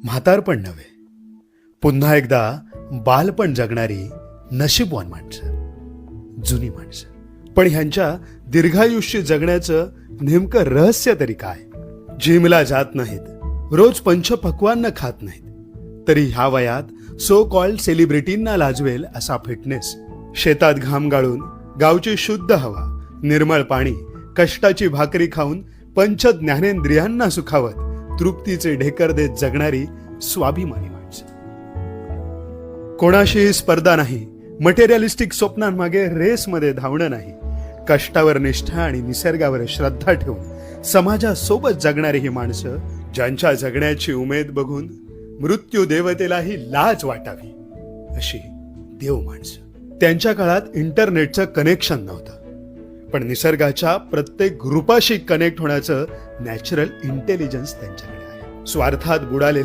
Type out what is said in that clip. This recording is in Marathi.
म्हातारपण नव्हे, पुन्हा एकदा बालपण जगणारी नशीबवान माणसं, जुनी माणसं. पण ह्यांच्या दीर्घायुष्य जगण्याचं नेमकं रहस्य तरी काय? जिमला जात नाहीत, रोज पंचपक्वान्न खात नाहीत, तरी ह्या वयात सो कॉल्ड सेलिब्रिटींना लाजवेल असा फिटनेस, शेतात घाम गाळून गावची शुद्ध हवा, निर्मळ पाणी, कष्टाची भाकरी खाऊन पंच ज्ञानेंद्रियांना सुखावत तृप्तीचे ढेकर देत जगणारी स्वाभिमानी माणसं. कोणाशीही स्पर्धा नाही, मटेरियलिस्टिक स्वप्नांमागे रेसमध्ये धावणं नाही, कष्टावर निष्ठा आणि निसर्गावर श्रद्धा ठेवून समाजासोबत जगणारी ही माणसं, ज्यांच्या जगण्याची उमेद बघून मृत्यू देवतेलाही लाज वाटावी अशी देव माणसं. त्यांच्या काळात इंटरनेटचं कनेक्शन नव्हतं, पण निसर्गाच्या प्रत्येक रूपाशी कनेक्ट होण्याचं नॅचरल इंटेलिजन्स त्यांच्याकडे आहे. स्वार्थात बुडालेले